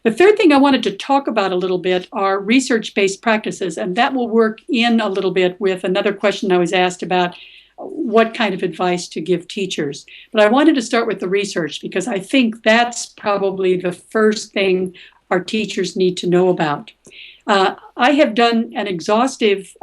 The third thing I wanted to talk about a little bit are research-based practices, and that will work in a little bit with another question I was asked about what kind of advice to give teachers. But I wanted to start with the research because I think that's probably the first thing our teachers need to know about. I have done an exhaustive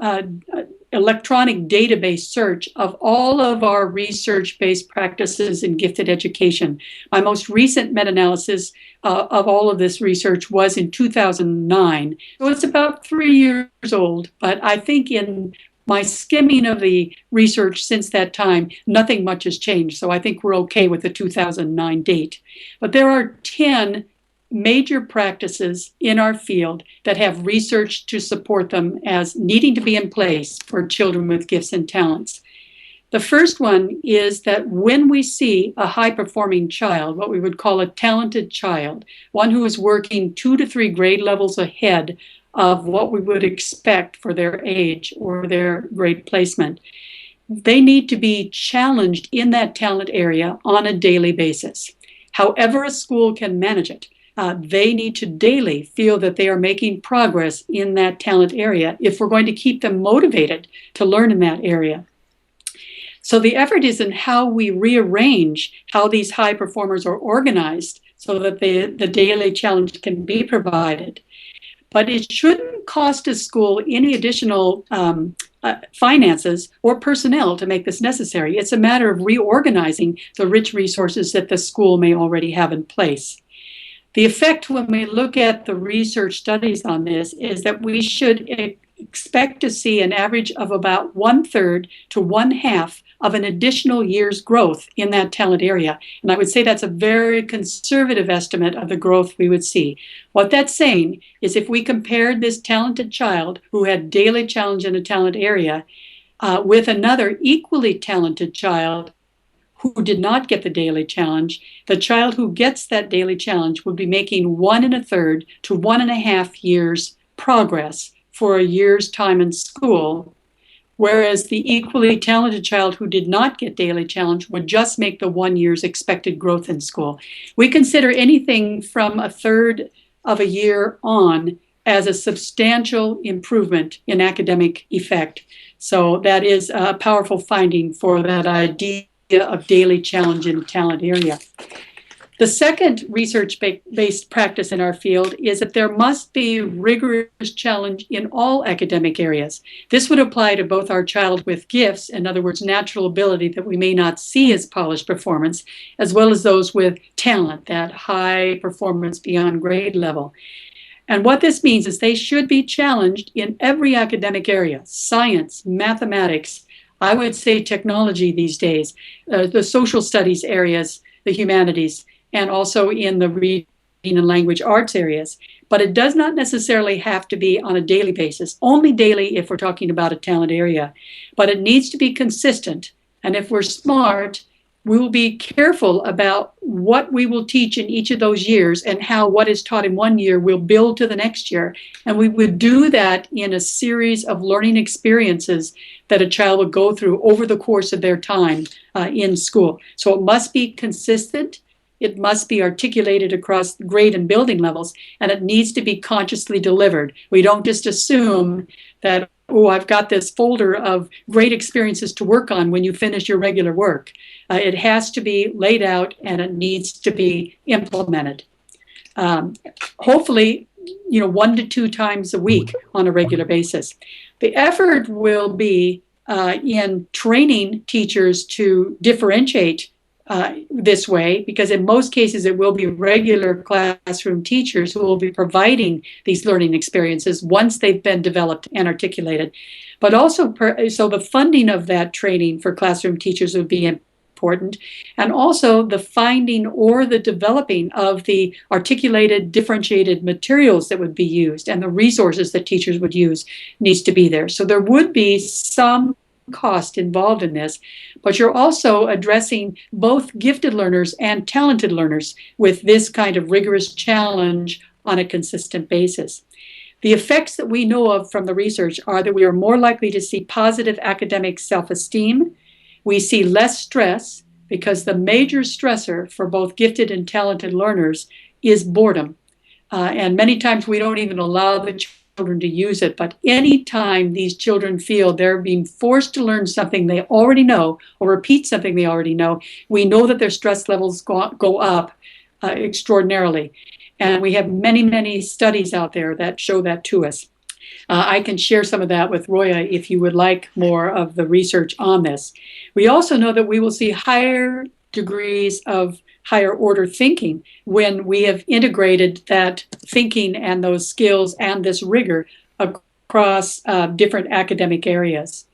electronic database search of all of our research-based practices in gifted education. My most recent meta-analysis of all of this research was in 2009. So it's about 3 years old, but I think in my skimming of the research since that time, nothing much has changed. So I think we're okay with the 2009 date. But there are 10 major practices in our field that have research to support them as needing to be in place for children with gifts and talents. The first one is that when we see a high-performing child, what we would call a talented child, one who is working 2 to 3 grade levels ahead of what we would expect for their age or their grade placement, they need to be challenged in that talent area on a daily basis. However a school can manage it, they need to daily feel that they are making progress in that talent area if we're going to keep them motivated to learn in that area. So the effort is in how we rearrange how these high performers are organized so that the daily challenge can be provided. But it shouldn't cost a school any additional finances or personnel to make this necessary. It's a matter of reorganizing the rich resources that the school may already have in place. The effect when we look at the research studies on this is that we should expect to see an average of about 1/3 to 1/2 of an additional year's growth in that talent area. And I would say that's a very conservative estimate of the growth we would see. What that's saying is if we compared this talented child who had daily challenge in a talent area with another equally talented child who did not get the daily challenge, the child who gets that daily challenge would be making 1 1/3 to 1.5 years progress for a year's time in school, whereas the equally talented child who did not get daily challenge would just make the 1 year's expected growth in school. We consider anything from 1/3 of a year on as a substantial improvement in academic effect. So that is a powerful finding for that idea of daily challenge in the talent area. The second research-based practice in our field is that there must be rigorous challenge in all academic areas. This would apply to both our child with gifts, in other words, natural ability that we may not see as polished performance, as well as those with talent, that high performance beyond grade level. And what this means is they should be challenged in every academic area: science, mathematics, I would say technology these days, the social studies areas, the humanities, and also in the reading and language arts areas. But it does not necessarily have to be on a daily basis, only daily if we're talking about a talent area. But it needs to be consistent. And if we're smart, we will be careful about what we will teach in each of those years and how what is taught in one year will build to the next year. And we would do that in a series of learning experiences that a child would go through over the course of their time in school. So it must be consistent. It must be articulated across grade and building levels, and it needs to be consciously delivered. We don't just assume that, oh, I've got this folder of great experiences to work on when you finish your regular work. It has to be laid out and it needs to be implemented. Hopefully, 1 to 2 times a week on a regular basis. The effort will be in training teachers to differentiate this way, because in most cases it will be regular classroom teachers who will be providing these learning experiences once they've been developed and articulated. But also, so the funding of that training for classroom teachers would be important, and also the finding or the developing of the articulated, differentiated materials that would be used and the resources that teachers would use needs to be there. So there would be some cost involved in this, but you're also addressing both gifted learners and talented learners with this kind of rigorous challenge on a consistent basis. The effects that we know of from the research are that we are more likely to see positive academic self-esteem. We see less stress because the major stressor for both gifted and talented learners is boredom. And many times we don't even allow the children to use it. But anytime these children feel they're being forced to learn something they already know or repeat something they already know, we know that their stress levels go up extraordinarily. And we have many, many studies out there that show that to us. I can share some of that with Roya if you would like more of the research on this. We also know that we will see higher degrees of higher order thinking when we have integrated that thinking and those skills and this rigor across different academic areas.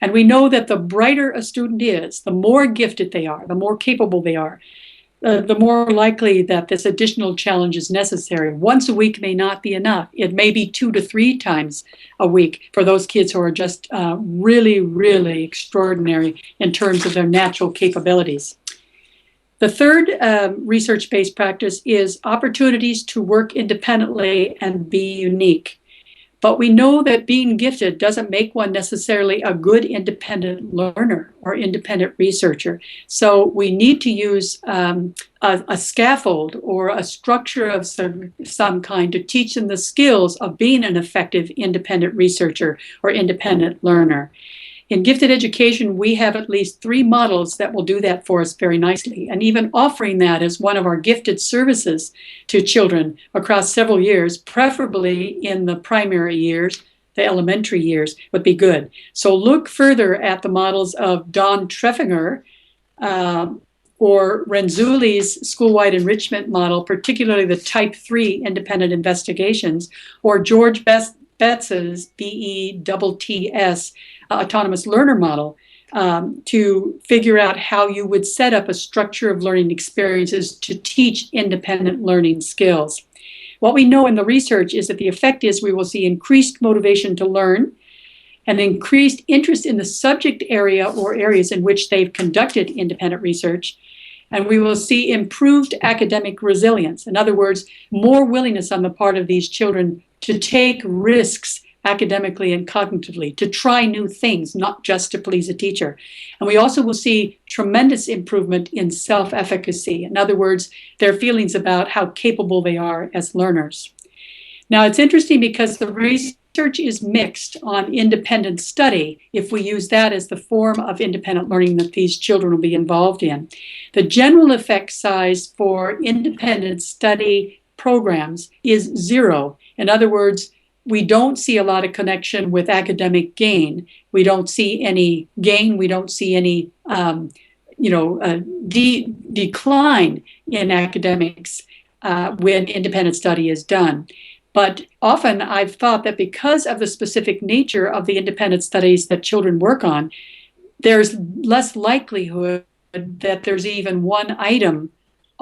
And we know that the brighter a student is, the more gifted they are, the more capable they are, the more likely that this additional challenge is necessary. Once a week may not be enough. It may be 2 to 3 times a week for those kids who are just really, really extraordinary in terms of their natural capabilities. The third research-based practice is opportunities to work independently and be unique. But we know that being gifted doesn't make one necessarily a good independent learner or independent researcher. So we need to use a scaffold or a structure of some kind to teach them the skills of being an effective independent researcher or independent learner. In gifted education, we have at least 3 models that will do that for us very nicely. And even offering that as one of our gifted services to children across several years, preferably in the primary years, the elementary years, would be good. So look further at the models of Don Treffinger or Renzulli's school-wide enrichment model, particularly the type 3 independent investigations, or George Betts's BETTS autonomous learner model to figure out how you would set up a structure of learning experiences to teach independent learning skills. What we know in the research is that the effect is we will see increased motivation to learn, an increased interest in the subject area or areas in which they've conducted independent research, and we will see improved academic resilience. In other words, more willingness on the part of these children to take risks academically and cognitively, to try new things, not just to please a teacher. And we also will see tremendous improvement in self-efficacy. In other words, their feelings about how capable they are as learners. Now, it's interesting because the research is mixed on independent study, if we use that as the form of independent learning that these children will be involved in. The general effect size for independent study programs is 0. In other words, we don't see a lot of connection with academic gain. We don't see any gain. We don't see any, decline in academics when independent study is done. But often I've thought that because of the specific nature of the independent studies that children work on, there's less likelihood that there's even one item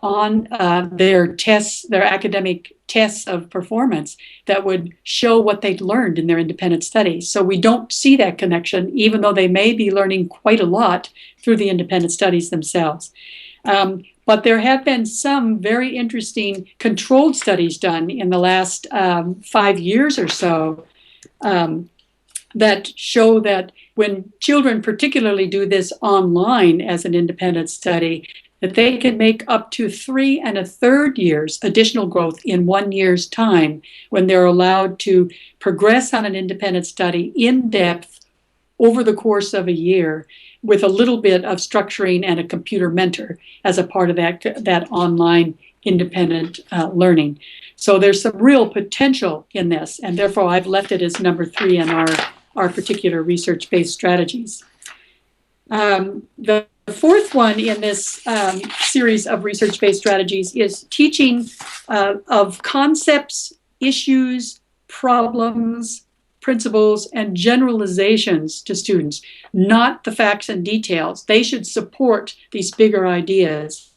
on their tests, their academic tests of performance that would show what they'd learned in their independent studies. So we don't see that connection, even though they may be learning quite a lot through the independent studies themselves. But there have been some very interesting controlled studies done in the last 5 years or so that show that when children particularly do this online as an independent study, that they can make up to 3 1/3 years additional growth in 1 year's time when they're allowed to progress on an independent study in depth over the course of a year with a little bit of structuring and a computer mentor as a part of that online independent learning. So there's some real potential in this, and therefore I've left it as number 3 in our particular research-based strategies. The fourth one in this series of research-based strategies is teaching of concepts, issues, problems, principles, and generalizations to students, not the facts and details. They should support these bigger ideas.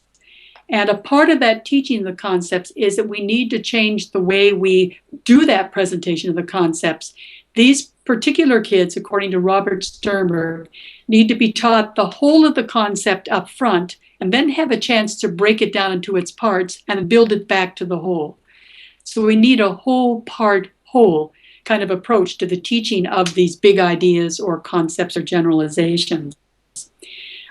And a part of that teaching the concepts is that we need to change the way we do that presentation of the concepts. These particular kids, according to Robert Sternberg, need to be taught the whole of the concept up front and then have a chance to break it down into its parts and build it back to the whole. So we need a whole part whole kind of approach to the teaching of these big ideas or concepts or generalizations.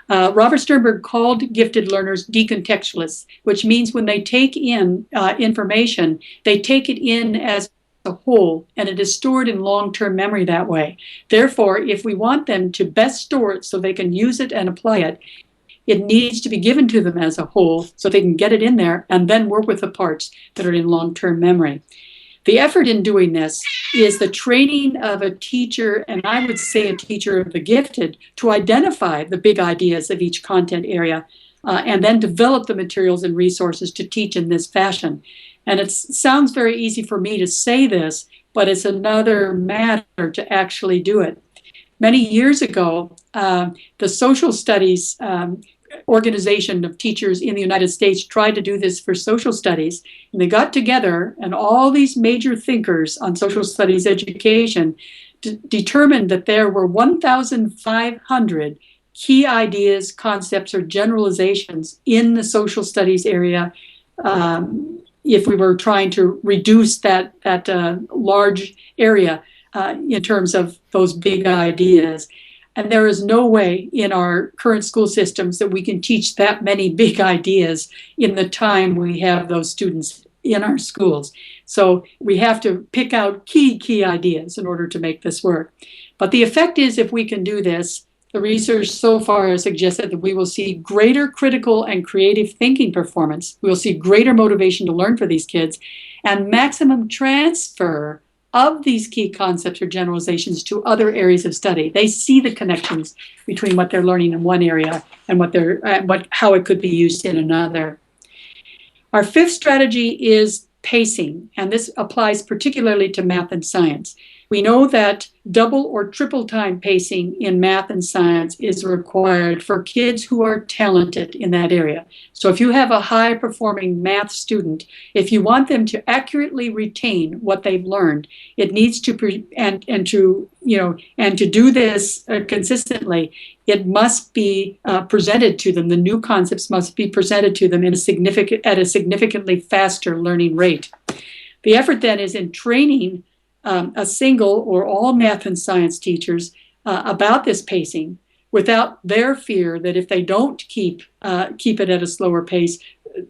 Robert Sternberg called gifted learners decontextualists, which means when they take in information, they take it in as a whole, and it is stored in long-term memory that way. Therefore, if we want them to best store it so they can use it and apply it, it needs to be given to them as a whole so they can get it in there and then work with the parts that are in long-term memory. The effort in doing this is the training of a teacher, and I would say a teacher of the gifted, to identify the big ideas of each content area and then develop the materials and resources to teach in this fashion. And it sounds very easy for me to say this, but it's another matter to actually do it. Many years ago, the social studies organization of teachers in the United States tried to do this for social studies, and they got together, and all these major thinkers on social studies education determined that there were 1,500 key ideas, concepts, or generalizations in the social studies area if we were trying to reduce that large area in terms of those big ideas. And there is no way in our current school systems that we can teach that many big ideas in the time we have those students in our schools. So we have to pick out key ideas in order to make this work. But the effect is, if we can do this, the research so far has suggested that we will see greater critical and creative thinking performance. We will see greater motivation to learn for these kids and maximum transfer of these key concepts or generalizations to other areas of study. They see the connections between what they're learning in one area and how it could be used in another. Our fifth strategy is pacing, and this applies particularly to math and science. We know that double or triple time pacing in math and science is required for kids who are talented in that area. So if you have a high performing math student, if you want them to accurately retain what they've learned, it needs to to do this consistently, it must be presented to them. The new concepts must be presented to them at a significantly faster learning rate. The effort then is in training a single or all math and science teachers about this pacing, without their fear that if they don't keep it at a slower pace,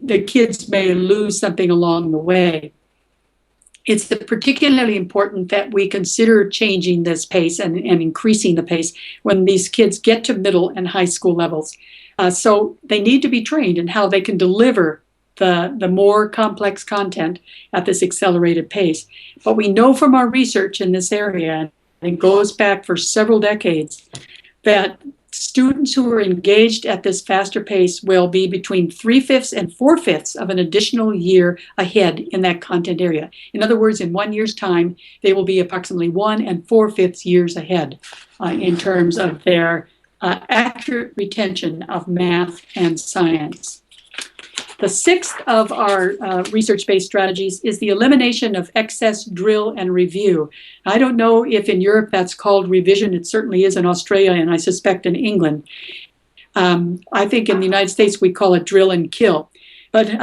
the kids may lose something along the way. It's particularly important that we consider changing this pace and increasing the pace when these kids get to middle and high school levels. So they need to be trained in how they can deliver the more complex content at this accelerated pace. But we know from our research in this area, and it goes back for several decades, that students who are engaged at this faster pace will be between 3/5 and 4/5 of an additional year ahead in that content area. In other words, in 1 year's time, they will be approximately 1 4/5 years ahead in terms of their accurate retention of math and science. The sixth of our research-based strategies is the elimination of excess drill and review. I don't know if in Europe that's called revision. It certainly is in Australia, and I suspect in England. I think in the United States we call it drill and kill. But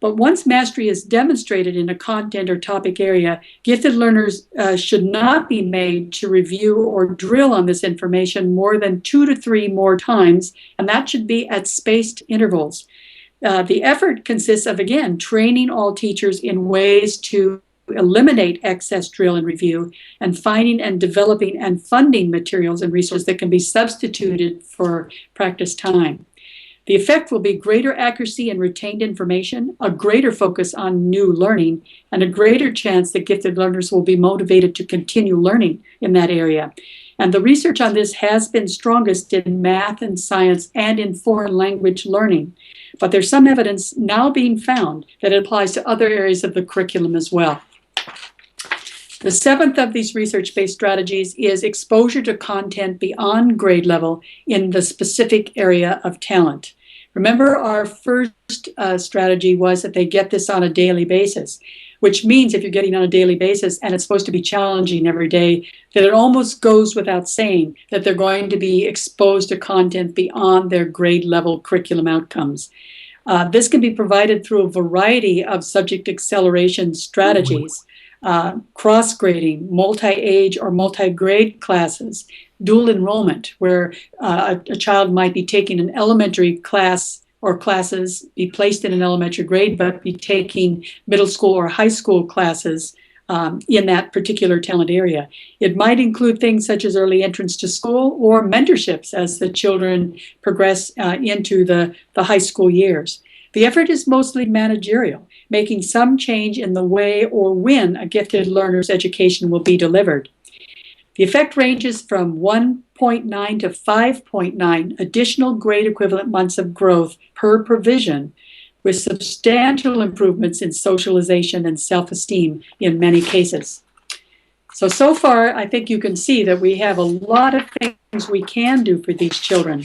once mastery is demonstrated in a content or topic area, gifted learners should not be made to review or drill on this information more than 2 to 3 more times, and that should be at spaced intervals. The effort consists of, again, training all teachers in ways to eliminate excess drill and review, and finding and developing and funding materials and resources that can be substituted for practice time. The effect will be greater accuracy in retained information, a greater focus on new learning, and a greater chance that gifted learners will be motivated to continue learning in that area. And the research on this has been strongest in math and science and in foreign language learning. But there's some evidence now being found that it applies to other areas of the curriculum as well. The seventh of these research-based strategies is exposure to content beyond grade level in the specific area of talent. Remember, our first strategy was that they get this on a daily basis, which means if you're getting on a daily basis and it's supposed to be challenging every day, that it almost goes without saying that they're going to be exposed to content beyond their grade level curriculum outcomes. This can be provided through a variety of subject acceleration strategies, cross-grading, multi-age or multi-grade classes, dual enrollment, where a child might be taking an elementary class or classes, be placed in an elementary grade, but be taking middle school or high school classes in that particular talent area. It might include things such as early entrance to school or mentorships as the children progress into the high school years. The effort is mostly managerial, making some change in the way or when a gifted learner's education will be delivered. The effect ranges from 1.9 to 5.9 additional grade equivalent months of growth per provision, with substantial improvements in socialization and self-esteem in many cases. So far, I think you can see that we have a lot of things we can do for these children.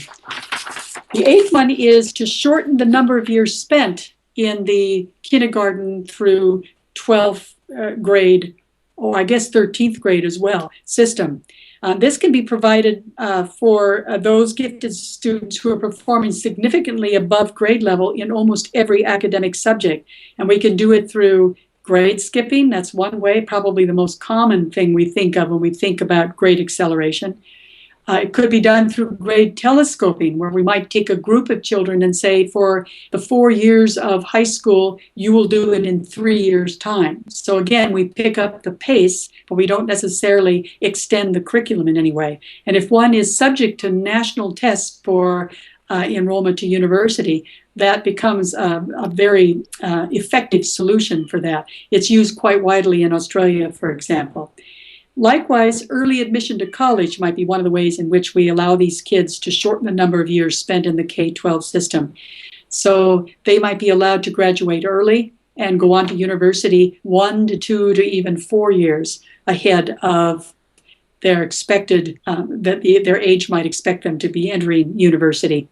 The eighth one is to shorten the number of years spent in the kindergarten through 12th grade, or I guess 13th grade as well, system. This can be provided for those gifted students who are performing significantly above grade level in almost every academic subject. And we can do it through grade skipping. That's one way, probably the most common thing we think of when we think about grade acceleration. It could be done through grade telescoping, where we might take a group of children and say, for the 4 years of high school, you will do it in 3 years' time. So again, we pick up the pace, but we don't necessarily extend the curriculum in any way. And if one is subject to national tests for enrollment to university, that becomes a very effective solution for that. It's used quite widely in Australia, for example. Likewise, early admission to college might be one of the ways in which we allow these kids to shorten the number of years spent in the K-12 system. So they might be allowed to graduate early and go on to university 1 to 2 to even 4 years ahead of their expected, their age might expect them to be entering university.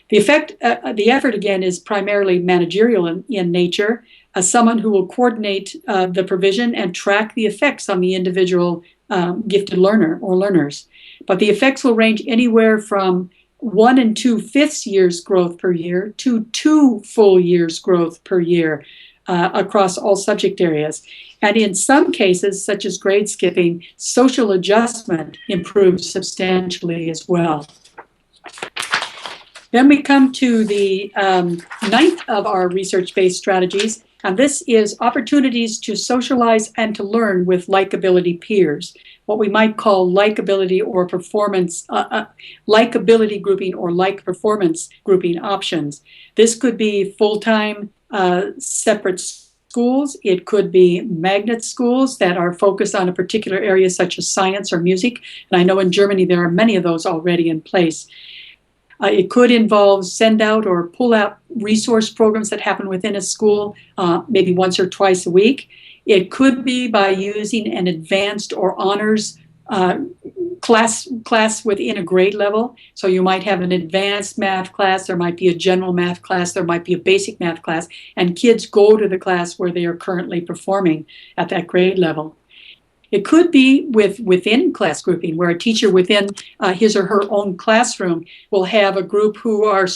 The effort again is primarily managerial in nature. Someone who will coordinate the provision and track the effects on the individual gifted learner or learners. But the effects will range anywhere from 1 2/5 years growth per year to 2 full years growth per year across all subject areas. And in some cases, such as grade skipping, social adjustment improves substantially as well. Then we come to the ninth of our research-based strategies, and this is opportunities to socialize and to learn with likability peers, what we might call likability or performance, likability grouping or like performance grouping options. This could be full-time separate schools. It could be magnet schools that are focused on a particular area such as science or music. And I know in Germany there are many of those already in place. It could involve send out or pull out resource programs that happen within a school, maybe once or twice a week. It could be by using an advanced or honors class within a grade level. So you might have an advanced math class, there might be a general math class, there might be a basic math class, and kids go to the class where they are currently performing at that grade level. It could be within class grouping, where a teacher within his or her own classroom will have a group who are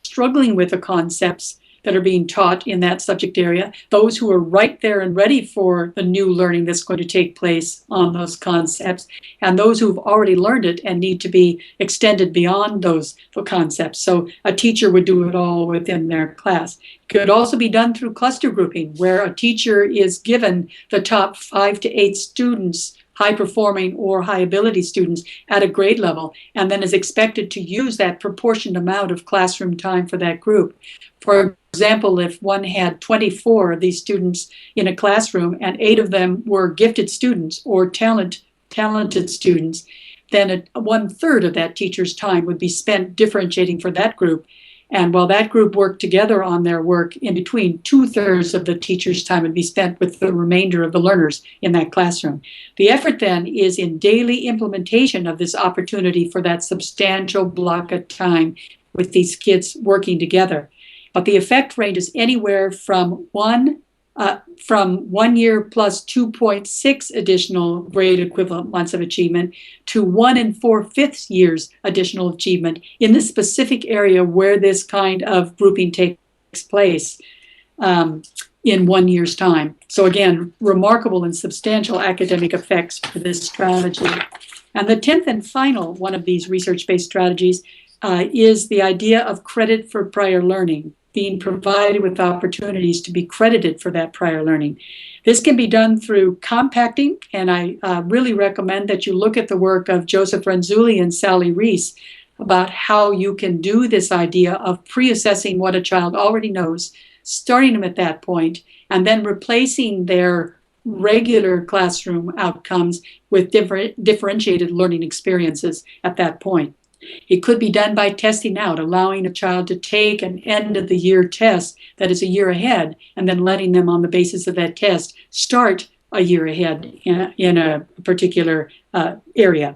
struggling with the concepts that are being taught in that subject area, those who are right there and ready for the new learning that's going to take place on those concepts, and those who've already learned it and need to be extended beyond those concepts. So a teacher would do it all within their class. It could also be done through cluster grouping, where a teacher is given the top 5 to 8 students, high-performing or high-ability students at a grade level, and then is expected to use that proportioned amount of classroom time for that group. For example, if one had 24 of these students in a classroom and 8 of them were gifted students or talented students, then 1/3 of that teacher's time would be spent differentiating for that group. And while that group worked together on their work, in between 2/3 of the teacher's time would be spent with the remainder of the learners in that classroom. The effort then is in daily implementation of this opportunity for that substantial block of time with these kids working together. But the effect ranges anywhere from 1 year plus 2.6 additional grade equivalent months of achievement to 1 4/5 years additional achievement in the specific area where this kind of grouping takes place. in 1 year's time. So again, remarkable and substantial academic effects for this strategy. And the 10th and final one of these research-based strategies is the idea of credit for prior learning, being provided with opportunities to be credited for that prior learning. This can be done through compacting, and I really recommend that you look at the work of Joseph Renzulli and Sally Reese about how you can do this idea of pre-assessing what a child already knows, starting them at that point, and then replacing their regular classroom outcomes with differentiated learning experiences at that point. It could be done by testing out, allowing a child to take an end of the year test that is a year ahead, and then letting them on the basis of that test start a year ahead in a particular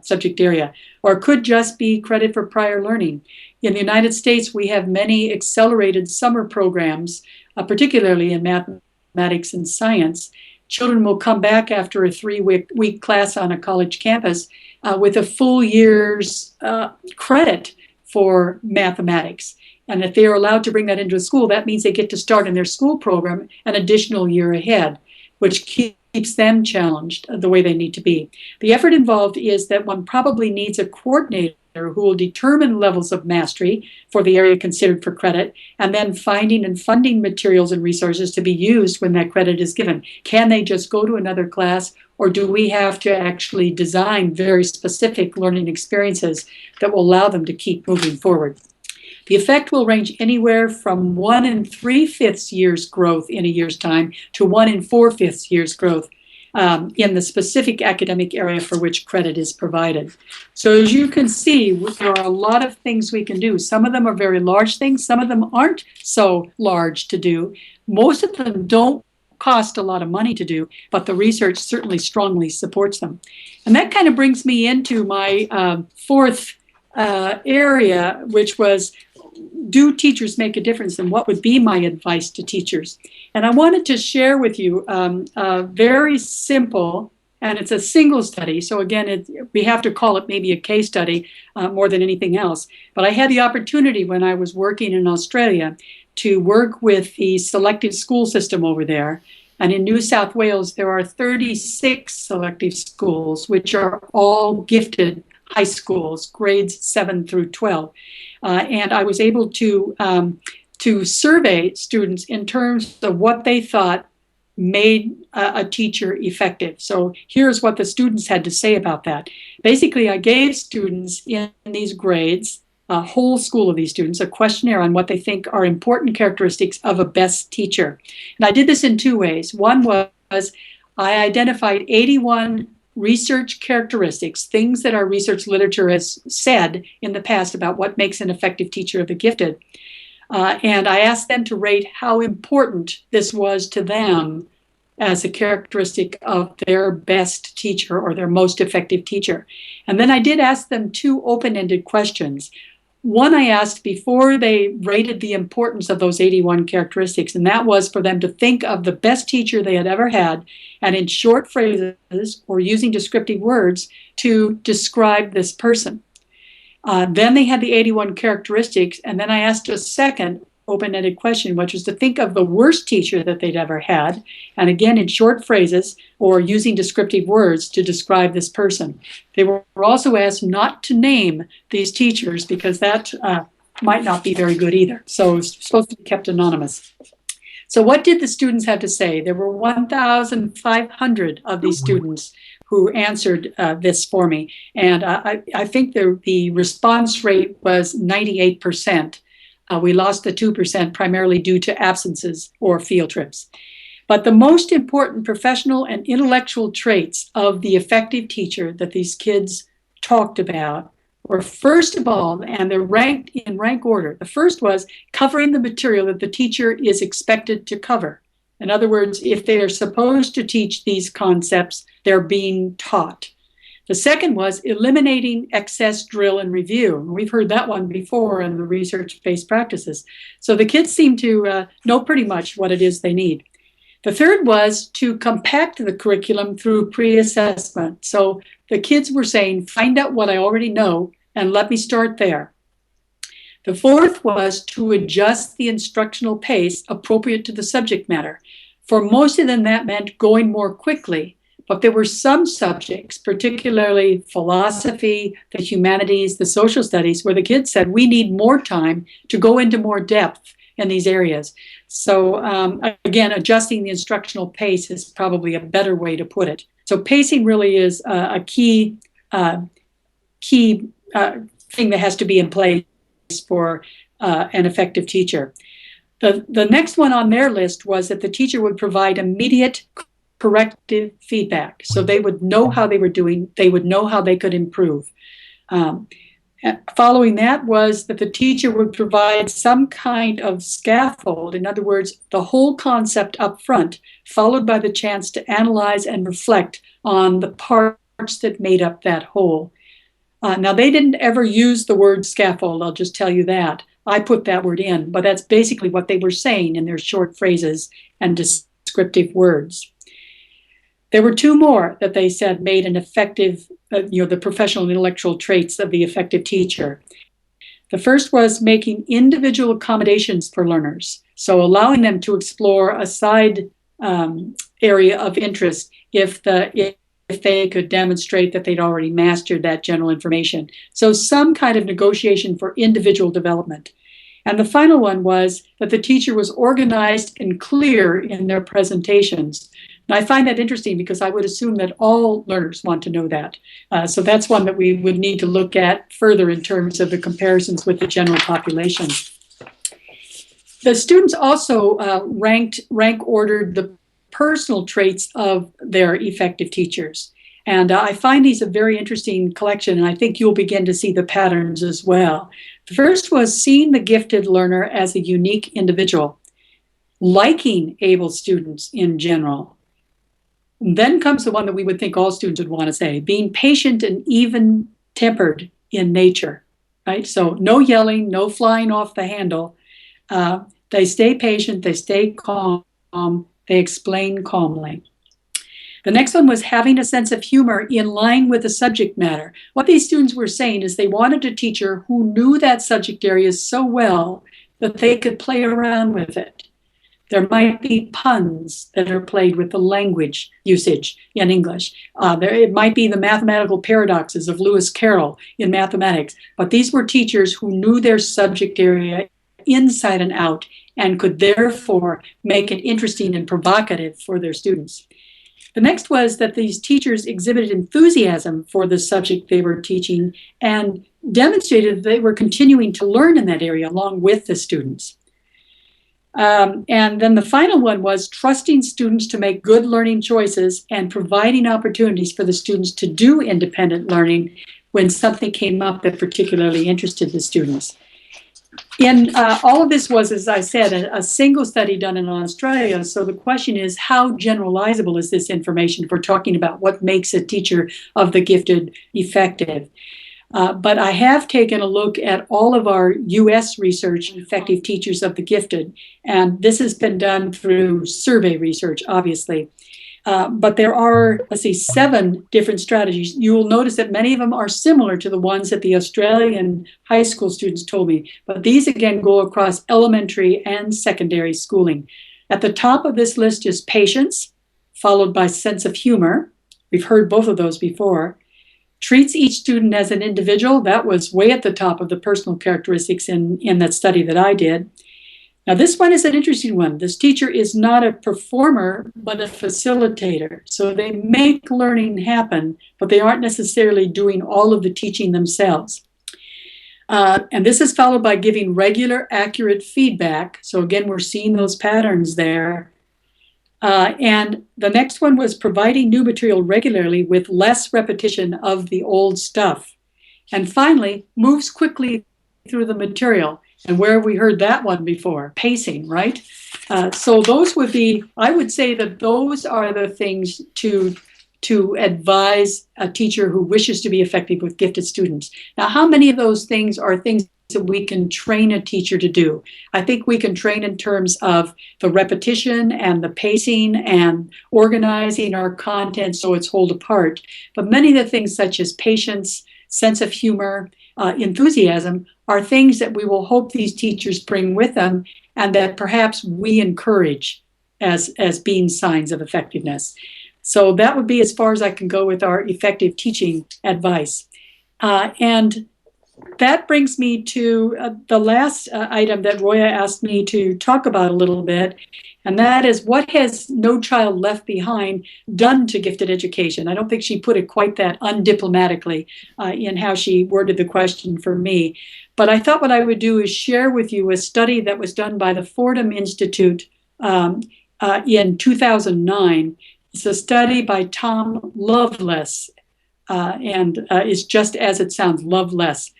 subject area. Or it could just be credit for prior learning. In the United States, we have many accelerated summer programs, particularly in mathematics and science. Children will come back after a 3-week class on a college campus with a full year's credit for mathematics. And if they are allowed to bring that into school, that means they get to start in their school program an additional year ahead, which keeps them challenged the way they need to be. The effort involved is that one probably needs a coordinator who will determine levels of mastery for the area considered for credit, and then finding and funding materials and resources to be used when that credit is given. Can they just go to another class, or do we have to actually design very specific learning experiences that will allow them to keep moving forward? The effect will range anywhere from 1 3/5 years growth in a year's time to 1 4/5 years growth in the specific academic area for which credit is provided. So as you can see, there are a lot of things we can do. Some of them are very large things. Some of them aren't so large to do. Most of them don't cost a lot of money to do, but the research certainly strongly supports them. And that kind of brings me into my fourth area, which was, do teachers make a difference, and what would be my advice to teachers? And I wanted to share with you a very simple, and it's a single study. So again, we have to call it maybe a case study more than anything else. But I had the opportunity when I was working in Australia to work with the selective school system over there. And in New South Wales, there are 36 selective schools, which are all gifted high schools, grades 7 through 12. And I was able to survey students in terms of what they thought made a teacher effective. So here's what the students had to say about that. Basically, I gave students in these grades, a whole school of these students, a questionnaire on what they think are important characteristics of a best teacher. And I did this in 2 ways. One was I identified 81 research characteristics, things that our research literature has said in the past about what makes an effective teacher of the gifted. And I asked them to rate how important this was to them as a characteristic of their best teacher or their most effective teacher. And then I did ask them 2 open-ended questions. One I asked before they rated the importance of those 81 characteristics, and that was for them to think of the best teacher they had ever had, and in short phrases or using descriptive words to describe this person. Then they had the 81 characteristics, and then I asked a second open-ended question, which was to think of the worst teacher that they'd ever had, and again in short phrases or using descriptive words to describe this person. They were also asked not to name these teachers because that might not be very good either. So it's supposed to be kept anonymous. So what did the students have to say? There were 1,500 of these students who answered this for me, and I think the response rate was 98%. We lost the 2% primarily due to absences or field trips. But the most important professional and intellectual traits of the effective teacher that these kids talked about were, first of all, and they're ranked in rank order. The first was covering the material that the teacher is expected to cover. In other words, if they are supposed to teach these concepts, they're being taught. The second was eliminating excess drill and review. We've heard that one before in the research-based practices. So the kids seem to know pretty much what it is they need. The third was to compact the curriculum through pre-assessment. So the kids were saying, find out what I already know and let me start there. The fourth was to adjust the instructional pace appropriate to the subject matter. For most of them, that meant going more quickly. But there were some subjects, particularly philosophy, the humanities, the social studies, where the kids said, we need more time to go into more depth in these areas. So again, adjusting the instructional pace is probably a better way to put it. So pacing really is a key thing that has to be in place for an effective teacher. The next one on their list was that the teacher would provide immediate corrective feedback. So they would know how they were doing. They would know how they could improve. Following that was that the teacher would provide some kind of scaffold. In other words, the whole concept up front, followed by the chance to analyze and reflect on the parts that made up that whole. Now, they didn't ever use the word scaffold. I'll just tell you that. I put that word in, but that's basically what they were saying in their short phrases and descriptive words. There were two more that they said made an effective, the professional and intellectual traits of the effective teacher. The first was making individual accommodations for learners, so allowing them to explore a side area of interest if they could demonstrate that they'd already mastered that general information. So some kind of negotiation for individual development. And the final one was that the teacher was organized and clear in their presentations. And I find that interesting because I would assume that all learners want to know that. So that's one that we would need to look at further in terms of the comparisons with the general population. The students also rank ordered the personal traits of their effective teachers. And I find these a very interesting collection, and I think you'll begin to see the patterns as well. The first was seeing the gifted learner as a unique individual, liking able students in general. And then comes the one that we would think all students would want to say, being patient and even-tempered in nature, right? So no yelling, no flying off the handle. They stay patient, they stay calm, they explain calmly. The next one was having a sense of humor in line with the subject matter. What these students were saying is they wanted a teacher who knew that subject area so well that they could play around with it. There might be puns that are played with the language usage in English. It might be the mathematical paradoxes of Lewis Carroll in mathematics. But these were teachers who knew their subject area inside and out and could therefore make it interesting and provocative for their students. The next was that these teachers exhibited enthusiasm for the subject they were teaching and demonstrated that they were continuing to learn in that area along with the students. And then the final one was trusting students to make good learning choices and providing opportunities for the students to do independent learning when something came up that particularly interested the students. All of this was, as I said, a single study done in Australia. So the question is, how generalizable is this information if we're talking about what makes a teacher of the gifted effective? But I have taken a look at all of our U.S. research on effective teachers of the gifted, and this has been done through survey research, obviously. But there are, 7 different strategies. You will notice that many of them are similar to the ones that the Australian high school students told me. But these, again, go across elementary and secondary schooling. At the top of this list is patience, followed by sense of humor. We've heard both of those before. Treats each student as an individual. That was way at the top of the personal characteristics in that study that I did. Now, this one is an interesting one. This teacher is not a performer, but a facilitator. So they make learning happen, but they aren't necessarily doing all of the teaching themselves. And this is followed by giving regular, accurate feedback. So again, we're seeing those patterns there. And the next one was providing new material regularly with less repetition of the old stuff. And finally, moves quickly through the material. And where have we heard that one before? Pacing, right? So those would be, I would say that those are the things to advise a teacher who wishes to be effective with gifted students. Now, how many of those things are things that we can train a teacher to do? I think we can train in terms of the repetition and the pacing and organizing our content so it's wholed apart. But many of the things such as patience, sense of humor, enthusiasm are things that we will hope these teachers bring with them and that perhaps we encourage as being signs of effectiveness. So that would be as far as I can go with our effective teaching advice. And that brings me to the last item that Roya asked me to talk about a little bit, and that is, what has No Child Left Behind done to gifted education? I don't think she put it quite that undiplomatically in how she worded the question for me. But I thought what I would do is share with you a study that was done by the Fordham Institute in 2009. It's a study by Tom Loveless, and it's just as it sounds, Loveless.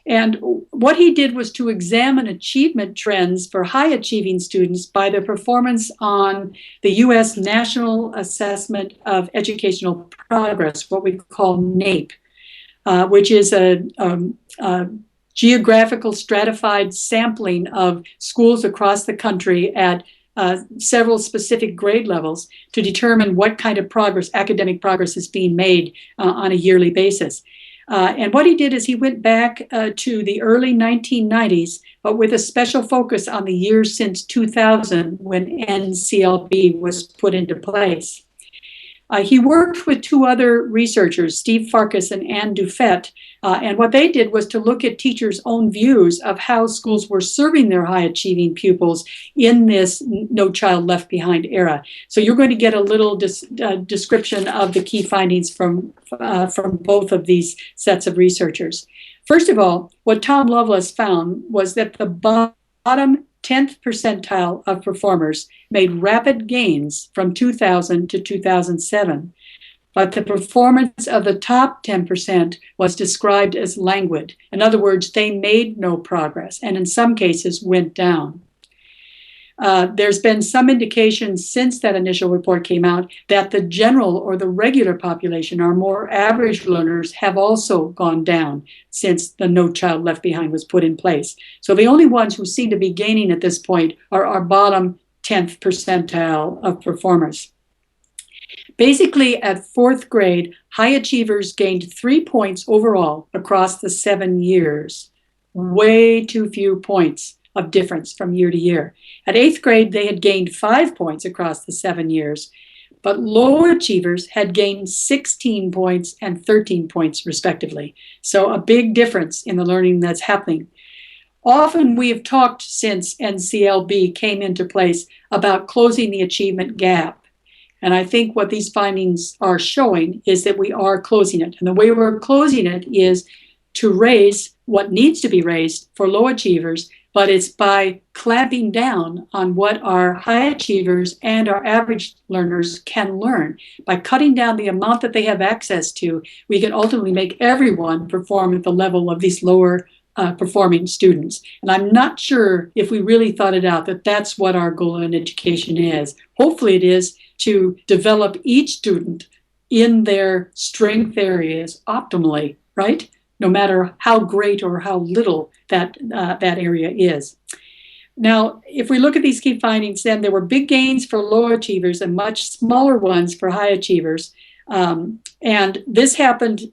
And what he did was to examine achievement trends for high-achieving students by their performance on the U.S. National Assessment of Educational Progress, what we call NAEP, which is a geographical stratified sampling of schools across the country at several specific grade levels to determine what kind of progress, academic progress, is being made on a yearly basis. And what he did is he went back to the early 1990s, but with a special focus on the years since 2000, when NCLB was put into place. He worked with two other researchers, Steve Farkas and Ann Dufett, and what they did was to look at teachers' own views of how schools were serving their high-achieving pupils in this No Child Left Behind era. So you're going to get a little description of the key findings from both of these sets of researchers. First of all, what Tom Loveless found was that the bottom 10th percentile of performers made rapid gains from 2000 to 2007, but the performance of the top 10% was described as languid. In other words, they made no progress, and in some cases went down. There's been some indication since that initial report came out that the general or the regular population, our more average learners, have also gone down since the No Child Left Behind was put in place. So the only ones who seem to be gaining at this point are our bottom 10th percentile of performers. Basically, at fourth grade, high achievers gained 3 points overall across the 7 years. Way too few points of difference from year to year. At eighth grade, they had gained 5 points across the 7 years, but low achievers had gained 16 points and 13 points respectively. So a big difference in the learning that's happening. Often we have talked since NCLB came into place about closing the achievement gap. And I think what these findings are showing is that we are closing it. And the way we're closing it is to raise what needs to be raised for low achievers, but it's by clamping down on what our high achievers and our average learners can learn. By cutting down the amount that they have access to, we can ultimately make everyone perform at the level of these lower performing students. And I'm not sure if we really thought it out that that's what our goal in education is. Hopefully it is to develop each student in their strength areas optimally, right? No matter how great or how little that area is. Now, if we look at these key findings, then there were big gains for low achievers and much smaller ones for high achievers. And this happened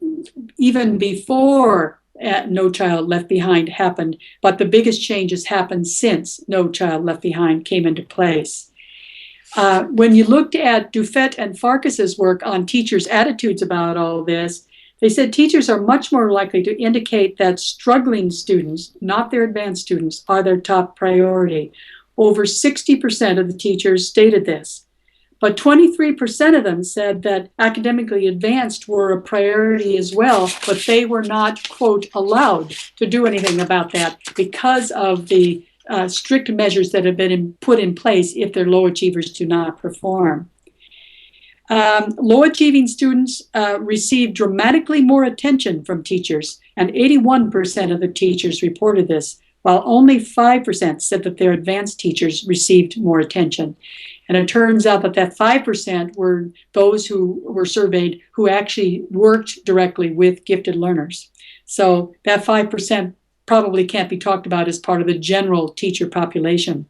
even before No Child Left Behind happened, but the biggest changes happened since No Child Left Behind came into place. When you looked at Dufett and Farkas's work on teachers' attitudes about all this, they said teachers are much more likely to indicate that struggling students, not their advanced students, are their top priority. Over 60% of the teachers stated this. But 23% of them said that academically advanced were a priority as well, but they were not, quote, allowed to do anything about that because of the strict measures that have been put in place if their low achievers do not perform. Low achieving students received dramatically more attention from teachers, and 81% of the teachers reported this, while only 5% said that their advanced teachers received more attention. And it turns out that 5% were those who were surveyed who actually worked directly with gifted learners. So that 5% probably can't be talked about as part of the general teacher population.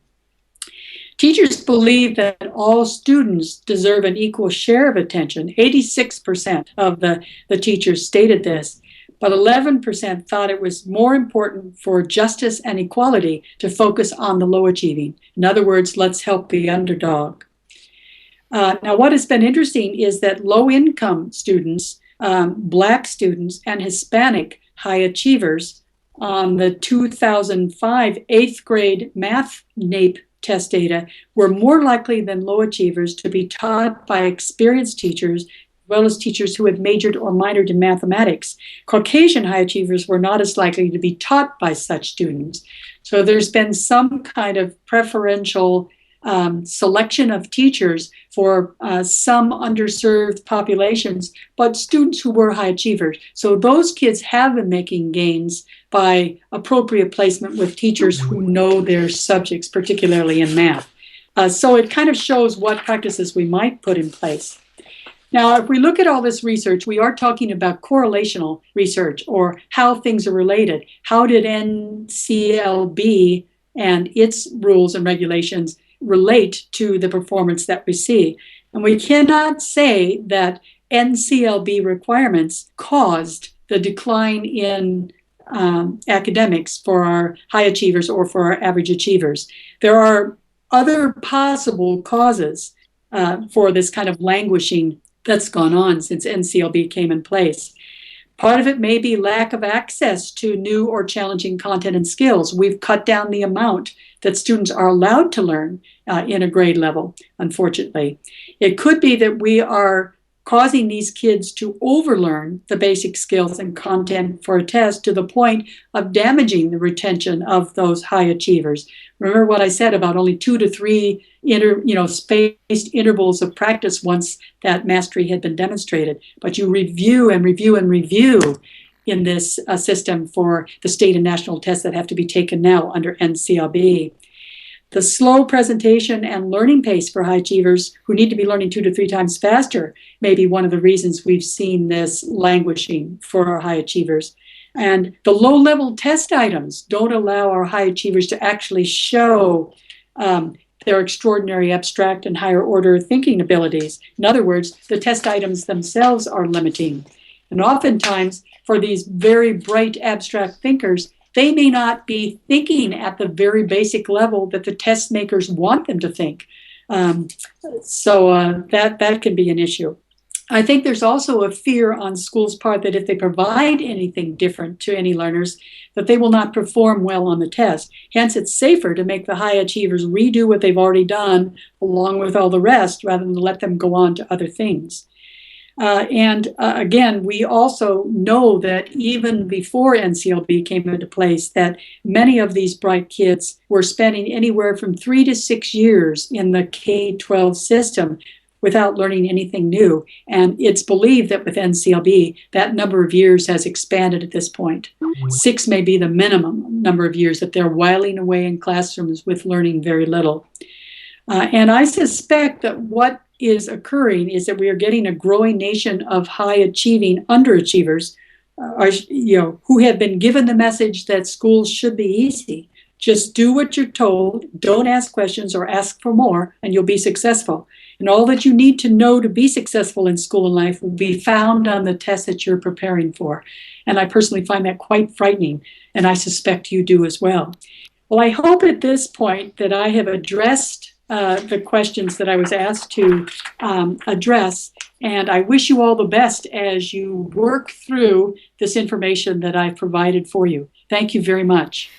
Teachers believe that all students deserve an equal share of attention. 86% of the teachers stated this. but 11% thought it was more important for justice and equality to focus on the low achieving. In other words, let's help the underdog. Now, what has been interesting is that low-income students, Black students, and Hispanic high achievers on the 2005 8th grade math NAEP test data were more likely than low achievers to be taught by experienced teachers, as well as teachers who had majored or minored in mathematics. Caucasian high achievers were not as likely to be taught by such students. So there's been some kind of preferential selection of teachers for some underserved populations, but students who were high achievers. So those kids have been making gains by appropriate placement with teachers who know their subjects, particularly in math. So it kind of shows what practices we might put in place. Now, if we look at all this research, we are talking about correlational research, or how things are related. How did NCLB and its rules and regulations relate to the performance that we see? And we cannot say that NCLB requirements caused the decline in academics for our high achievers or for our average achievers. There are other possible causes for this kind of languishing that's gone on since NCLB came in place. Part of it may be lack of access to new or challenging content and skills. We've cut down the amount that students are allowed to learn in a grade level, unfortunately. It could be that we are causing these kids to overlearn the basic skills and content for a test to the point of damaging the retention of those high achievers. Remember what I said about only 2 to 3 spaced intervals of practice once that mastery had been demonstrated. But you review and review and review in this system for the state and national tests that have to be taken now under NCLB. The slow presentation and learning pace for high achievers who need to be learning 2 to 3 times faster may be one of the reasons we've seen this languishing for our high achievers. And the low-level test items don't allow our high achievers to actually show their extraordinary abstract and higher order thinking abilities. In other words, the test items themselves are limiting. And oftentimes, for these very bright abstract thinkers, they may not be thinking at the very basic level that the test makers want them to think. So that can be an issue. I think there's also a fear on schools' part that if they provide anything different to any learners, that they will not perform well on the test. Hence, it's safer to make the high achievers redo what they've already done along with all the rest rather than let them go on to other things. Again, we also know that even before NCLB came into place, that many of these bright kids were spending anywhere from 3 to 6 years in the K-12 system without learning anything new. And it's believed that with NCLB, that number of years has expanded at this point. 6 may be the minimum number of years that they're whiling away in classrooms with learning very little. And I suspect that what is occurring is that we are getting a growing nation of high-achieving underachievers who have been given the message that schools should be easy. Just do what you're told, don't ask questions or ask for more, and you'll be successful. And all that you need to know to be successful in school and life will be found on the test that you're preparing for. And I personally find that quite frightening, and I suspect you do as well. Well, I hope at this point that I have addressed the questions that I was asked to address, and I wish you all the best as you work through this information that I've provided for you. Thank you very much.